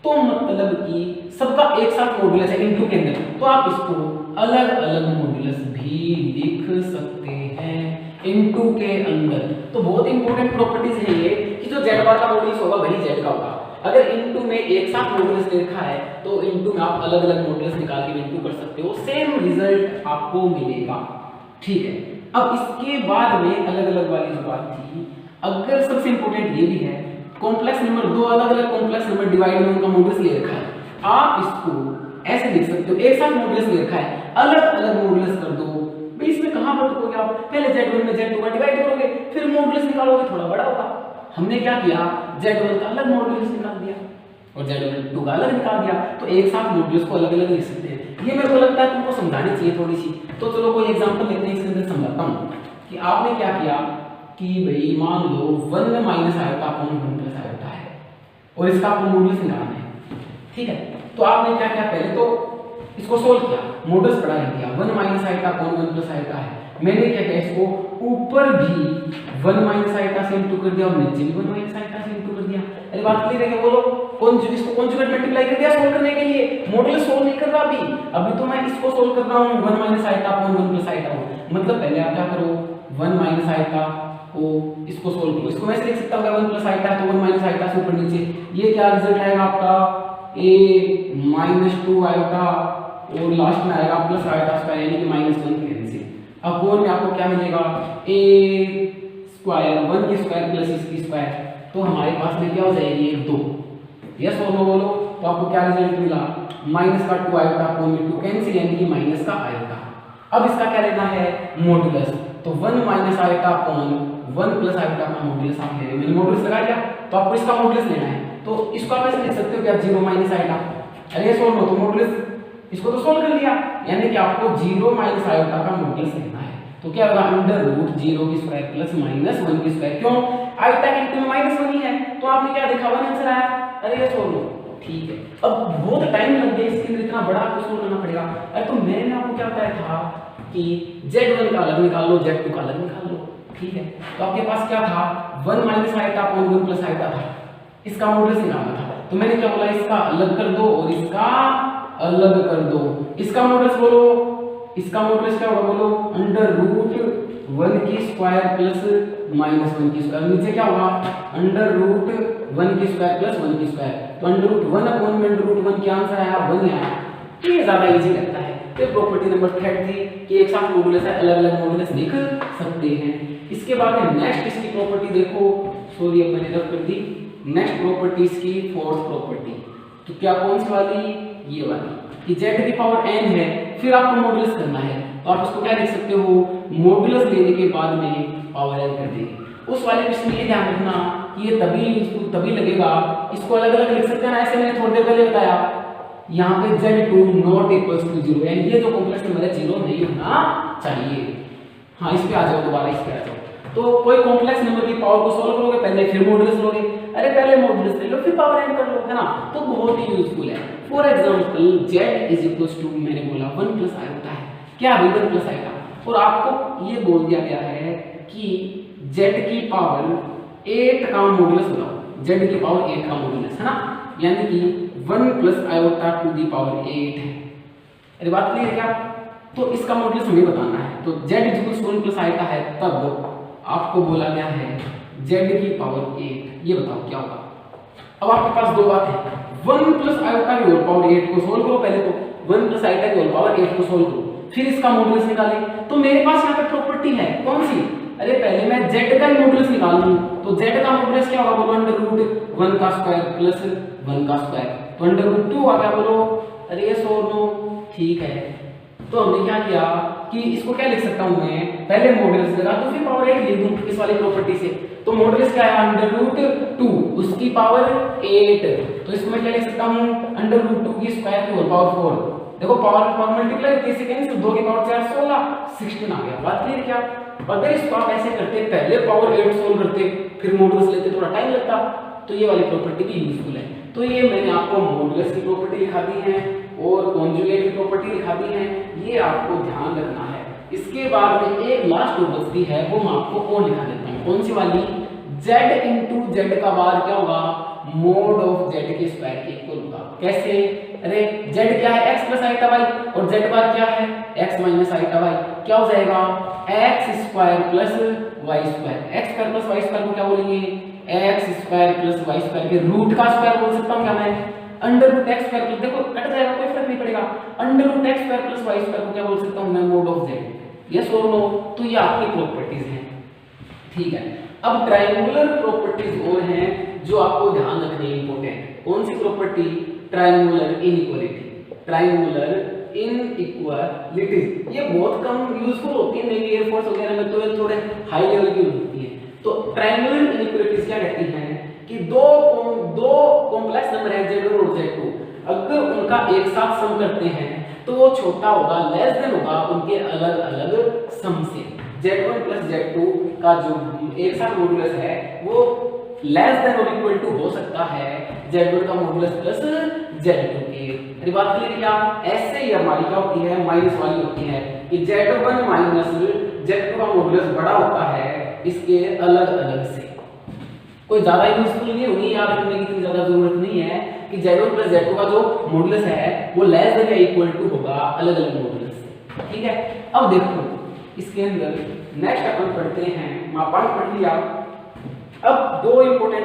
[SPEAKER 1] तो मतलब कि सबका एक साथ मॉड्यूलस है इनटू के अंदर, तो आप इसको अलग अलग मॉड्यूलस भी लिख सकते हैं इनटू के अंदर। तो बहुत इंपॉर्टेंट प्रॉपर्टीज है ये कि जो z बार का मॉड्यूलस होगा वही z का होगा। अगर इनटू में एक साथ मॉड्यूलस लिखा है तो इनटू में आप अलग अलग मॉड्यूलस निकाल के इनटू कर सकते हो, सेम रिजल्ट आपको मिलेगा, ठीक है। अब इसके बाद में अलग अलग वाली जो बात थी, अगर सबसे इंपॉर्टेंट ये भी है, कॉम्प्लेक्स नंबर, दो अलग अलग कॉम्प्लेक्स नंबर डिवाइड में उनका मॉड्यूलस ले रखा है, आप इसको ऐसे लिख सकते हो, एक साथ मॉड्यूलस ले रखा है, अलग अलग मॉड्यूलस कर दो। इसमें कहां पर करोगे आप, पहले z1 में z2 का डिवाइड करोगे, फिर मॉड्यूलस निकालोगे, थोड़ा बड़ा होगा। हमने क्या किया, z1 का अलग मॉड्यूलस निकाल दिया और z2 का अलग निकाल दिया, तो एक साथ मॉड्यूलस को अलग अलग लिख सकते हैं। ये मेरे को लगता है तुमको समझानी चाहिए थोड़ी सी, तो चलो कोई एग्जांपल लेते हैं, इसके अंदर समझाता हूं कि आपने क्या किया कि भाई मान लो 1 - i अपॉन 1 + i है और इसका आपको मॉड्यूलस निकालना है, ठीक है। तो आपने क्या किया, पहले तो इसको सोल्व किया, मॉड्यूलस पढ़ा किया, 1 - i अपॉन 1 + i है। मैंने क्या किया, इसको ऊपर भी 1 - i से इंटू कर दिया और नीचे भी 1 - i से इंटू कर दिया। अरे बात क्लियर है क्या, बोलो, इसको कॉन्जुगेट मल्टीप्लाई कर दिया सोल्व करने के लिए, मॉड्यूलस सोल्व नहीं कर रहा अभी तो मैं इसको सोल्व कर रहा हूं 1 - i अपॉन 1 + i हो। मतलब पहले आप क्या करो, 1 - i को इसको सोल्व करो, इसको मैं ऐसे लिख सकता हूं 1 + i तो 1 - i से ऊपर नीचे, ये क्या रिजल्ट आएगा आपका, a - 2i और लास्ट में आएगा प्लस i² यानी कि -1 कैंसिल। अपॉन में आपको क्या मिलेगा, a² 1 की स्क्वायर प्लस इसकी स्क्वायर, तो हमारे पास में क्या हो जाएगी, 2। यस और नो बोलो, तो आपको क्या रिजल्ट मिला, -2i अपॉन में 2 कैंसिल यानी कि -i। अब इसका क्या लेना है, मॉड्यूलस, तो 1 - i अपॉन 1 + i का मॉड्यूलस आप ले रहे हो, मैंने मॉड्यूलस लगा दिया, तो आपको इसका मॉड्यूलस लेना है, तो इसको आप ऐसे लिख सकते हो क्या, 0 - i। अरे सोल्व हो तो मॉड्यूलस, इसको तो सोल्व कर लिया, यानी कि आपको 0 - i का मॉड्यूलस लेना है, तो क्या होगा, √0 की स्क्वायर प्लस -1 की स्क्वायर, क्यों, i तक इनटू में -1 ही है, तो आपने क्या देखा, 1 आंसर आया। अरे ये सोल्व हो, ठीक है। अब बहुत टाइम लग गया इसके अंदर, इतना बड़ा आपको सोल्व करना पड़ेगा। अरे तो मैंने आपको क्या बताया था कि z1 का अलग निकाल लो, z2 का अलग निकाल लो, ठीक है। तो आपके पास क्या था, 1 - i अपॉन 1 + i था, इसका मॉड्यूलस निकालना था, तो मैंने क्या बोला, इसका अलग कर दो और इसका अलग कर दो। इसका मॉड्यूलस बोलो, इसका मॉड्यूलस क्या होगा बोलो, √1 की स्क्वायर प्लस -1 की स्क्वायर, नीचे क्या होगा, √1 की स्क्वायर प्लस 1 की स्क्वायर, तो √1 अपॉन में √1 क्या आंसर आया, 1 आया। ये ज्यादा इजी लगता है। फिर प्रॉपर्टी नंबर 3 थी कि एक साथ मॉड्यूलस है, अलग अलग मॉड्यूलस लिख सकते हैं। इसके बाद में नेक्स्ट इसकी प्रॉपर्टी देखो, सॉरी अब मैंने रब कर दी, नेक्स्ट प्रॉपर्टी इसकी 4th प्रॉपर्टी, तो क्या कौन सी वाली, ये वाली कि z⁴n है, फिर आपको मॉड्यूलस करना है, तो आप इसको क्या लिख सकते हो, मॉड्यूलस लेने के बाद में पावर n कर देंगे। उस वाले में ये ध्यान रखना कि ये तभी लगेगा, इसको अलग अलग लिख सकते हैं ना, ऐसे मैंने थोड़ी देर पहले बताया, यहाँ पे z2 ≠ 0, यानी ये जो कॉम्प्लेक्स नंबर है 0 नहीं होना चाहिए। हाँ, इस पे आ जाओ, दोबारा इस पे आ जाओ। तो कोई कॉम्प्लेक्स नंबर की पावर को सॉल्व करोगे, पहले फिर मॉड्यूलस लोगे, अरे पहले मॉड्यूलस ले लो फिर पावर n कर लो, है ना, तो बहुत ही यूजफुल है। फॉर एग्जांपल z मैंने बोला 1 + i होता है, क्या 1 + i था, और आपको ये बोल दिया गया है कि z की पावर 8 का मॉड्यूलस बताओ, z की पावर 8 का मॉड्यूलस, है ना, यानी कि 1 + i⁴ है। अरे बात क्लियर है क्या, तो इसका मॉड्यूलस हमें बताना है, तो z 1 + i है, तब आपको बोला गया है z की पावर 8, ये बताओ क्या होगा। अब आपके पास दो बात है, 1 प्लस आयोटा की होल पावर 8 को सोल्व करो, पहले तो 1 प्लस आयोटा की होल पावर 8 को सोल्व करो, फिर इसका मॉडुलस निकालें। तो मेरे पास यहाँ पे प्रॉपर्टी है कौन सी, अरे पहले मैं z का मॉडुलस निकाल लूं, तो z का मॉडुलस क्या होगा बोलो, √1 का स्क्वायर प्लस 1 का स्क्वायर, तो √2 आ गया बोलो, अरे ये नो ठीक है। तो हमने क्या किया कि इसको क्या लिख सकता हूं मैं, पहले मॉडुलस लगा तो फिर पावर 8 लिख दूं इस वाली प्रॉपर्टी से। तो मॉडुलस क्या है, √2 उसकी पावर 8, तो इसको मैं क्या लिख सकता हूं, √2 की स्क्वायर की होल पावर 4। देखो पावर मल्टीप्लाई होती है सेकंड से, 2 की पावर 4 16 16 आ गया। बात क्लियर क्या, अगर इसको आप ऐसे करते, पहले पावर 8 सोल्व करते फिर मॉडुलस लेते, थोड़ा टाइम लगता, तो ये वाली प्रॉपर्टी भी यूजफुल है। तो ये मैंने आपको मॉडुलस की प्रॉपर्टी दिखा दी है और कॉन्जुगेट की प्रॉपर्टी दिखा दी है, ये आपको ध्यान रखना है। इसके बाद में एक लास्ट और बचती है, वो मैं आपको और दिखा देता हूँ, कौन सी वाली, z इंटू जेड का बार क्या होगा, मोड ऑफ z के स्क्वायर के इक्वल होगा। कैसे, अरे z क्या है, x प्लस आइटा y, और z बार क्या है, x माइनस आइटा y, क्या हो जाएगा, x square plus y square, x square plus y square को क्या बोलेंगे, x square plus y square के रूट का स्क्वायर बोल सकता हूँ क्या मैं, √x स्क्वायर प्लस, देखो कट जाएगा कोई फर्क नहीं पड़ेगा, √x square plus y square को क्या बोल सकता हूँ मैं, मोड ऑफ z। यस और नो, तो ये आपकी प्रॉपर्टीज हैं, ठीक है। अब ट्रायंगुलर प्रॉपर्टीज और हैं जो आपको ध्यान रखनी है, इंपॉर्टेंट। कौन सी property, triangular inequality, triangular inequalities, ये बहुत कम यूजफुल होती है नेवी एयरफोर्स वगैरह में, तो ये थोड़े हाई लेवल की होती है। तो ट्रायंगुलर इनइक्वालिटीज क्या कहती हैं कि दो कॉम्प्लेक्स नंबर है z1 और z2, अगर उनका एक साथ सम करते हैं तो वो छोटा होगा, लेस देन होगा उनके अलग अलग सम से। z1 प्लस z2 का जो एक साथ मॉडुलस है वो लेस देन और इक्वल टू हो सकता है z1 का मॉडुलस प्लस z2 के। अरे बात क्लियर क्या, ऐसे ही हमारी क्या होती है, माइनस वाली होती है कि z1 माइनस z2 का मॉडुलस बड़ा होता है इसके अलग अलग से। कोई ज्यादा यूजफुल नहीं होगी, याद रखने की इतनी ज्यादा जरूरत नहीं है कि z1 प्लस z2 का जो मॉडुलस है वो लेस देन या इक्वल टू होगा अलग अलग मॉडुलस से, ठीक है। अब देखो इसके अंदर नेक्स्ट अपन पढ़ते हैं, मापांक पढ़ लिया, अब दो इंपॉर्टेंट